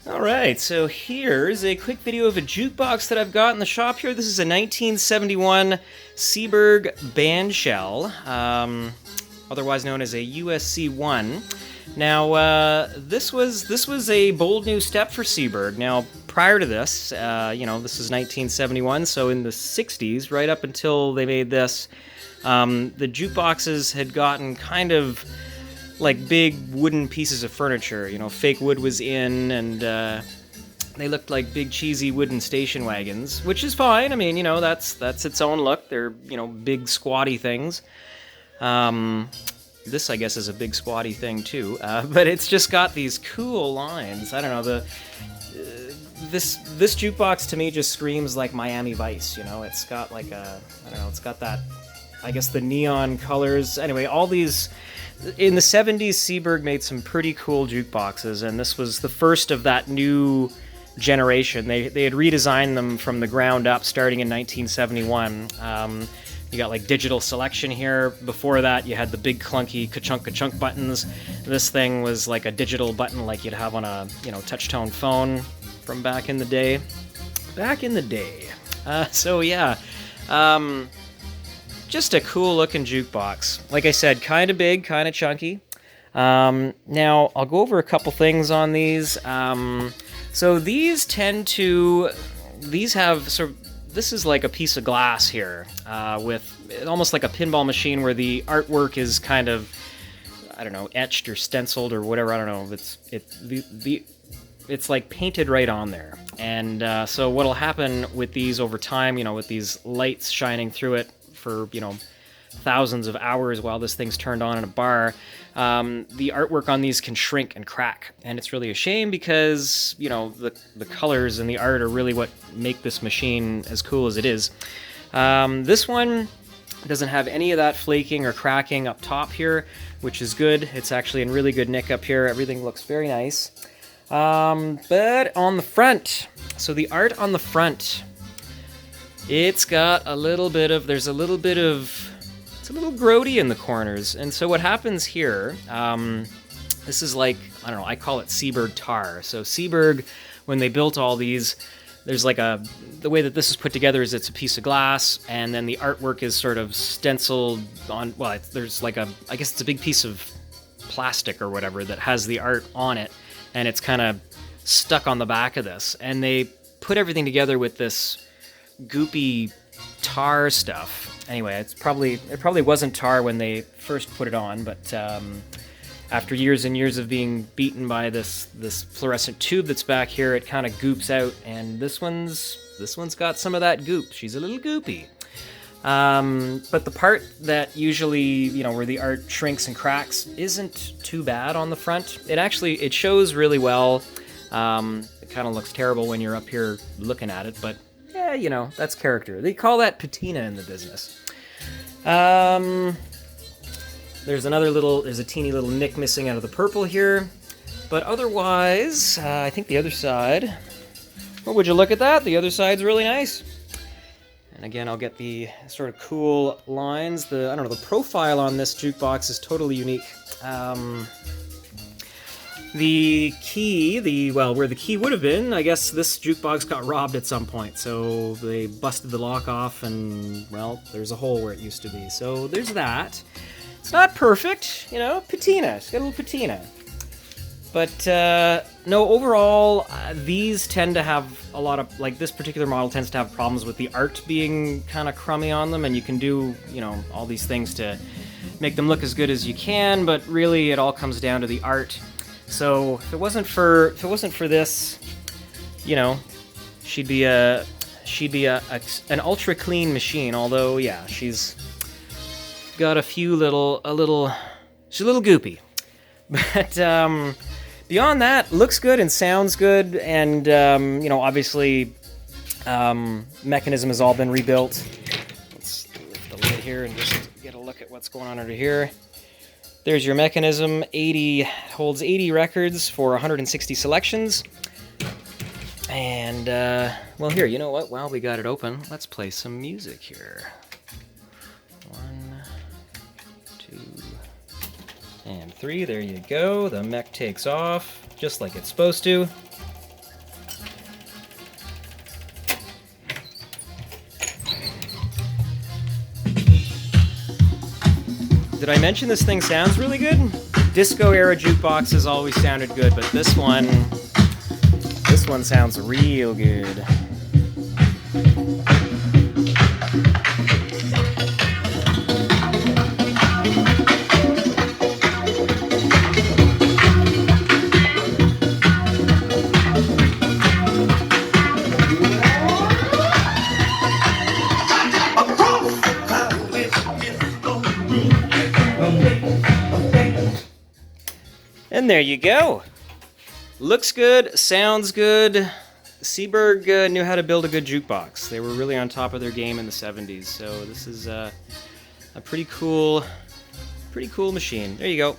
Alright, so here's a quick video of a jukebox that I've got in the shop here. This is a 1971 Seeburg Bandshell, otherwise known as a USC-1. Now, this was a bold new step for Seeburg. Now, prior to this, this is 1971, so in the 60s, right up until they made this, the jukeboxes had gotten kind of like big wooden pieces of furniture. You know, fake wood was in, and they looked like big cheesy wooden station wagons, which is fine. I mean, that's its own look. They're, big squatty things. This, I guess, is a big squatty thing too, but it's just got these cool lines. I don't know, this jukebox to me just screams like Miami Vice. It's got like it's got that, I guess, the neon colors. Anyway, all these. In the 70s, Seeburg made some pretty cool jukeboxes, and this was the first of that new generation. They had redesigned them from the ground up starting in 1971. You got like digital selection here. Before that, you had the big clunky ka-chunk buttons. This thing was like a digital button like you'd have on a touch-tone phone from back in the day. So yeah. Just a cool looking jukebox. Like I said, kind of big, kind of chunky. Now, I'll go over a couple things on these. So these have sort of, this is like a piece of glass here, with almost like a pinball machine where the artwork is kind of, I don't know, etched or stenciled or whatever. I don't know. It's like painted right on there. And so what'll happen with these over time, with these lights shining through it for thousands of hours while this thing's turned on in a bar, the artwork on these can shrink and crack, and it's really a shame because the colors and the art are really what make this machine as cool as it is. This one doesn't have any of that flaking or cracking up top here, which is good. It's actually in really good nick up here. Everything looks very nice. But on the front, so the art on the front, it's got it's a little grody in the corners. And so what happens here, this is like, I don't know, I call it Seeburg tar. So Seeburg, when they built all these, there's like the way that this is put together is it's a piece of glass, and then the artwork is sort of stenciled on, there's like I guess it's a big piece of plastic or whatever that has the art on it, and it's kind of stuck on the back of this. And they put everything together with this goopy tar stuff. Anyway, it probably wasn't tar when they first put it on, but after years and years of being beaten by this fluorescent tube that's back here, it kind of goops out, and this one's got some of that goop. She's a little goopy. But the part that usually, where the art shrinks and cracks isn't too bad on the front. It shows really well. It kind of looks terrible when you're up here looking at it, but yeah, that's character. They call that patina in the business. There's a teeny little nick missing out of the purple here. But otherwise, I think the other side, well, would you look at that? The other side's really nice. And again, I'll get the sort of cool lines. The profile on this jukebox is totally unique. The key, where the key would have been, I guess this jukebox got robbed at some point, so they busted the lock off, and, there's a hole where it used to be. So there's that. It's not perfect, patina. It's got a little patina. But, no, overall, these tend to have a lot of, this particular model tends to have problems with the art being kind of crummy on them, and you can do, all these things to make them look as good as you can, but really it all comes down to the art. So if it wasn't for this, she'd be an ultra clean machine. Although, yeah, she's got she's a little goopy. But beyond that, looks good and sounds good, and obviously, mechanism has all been rebuilt. Let's lift the lid here and just get a look at what's going on under here. There's your mechanism. Holds 80 records for 160 selections. And, here, you know what? While we got it open, let's play some music here. 1, 2, and 3. There you go. The mech takes off, just like it's supposed to. Did I mention this thing sounds really good? Disco-era jukeboxes always sounded good, but this one sounds real good. And there you go. Looks good, sounds good. Seeburg knew how to build a good jukebox. They were really on top of their game in the 70s, so this is a pretty cool machine. There you go.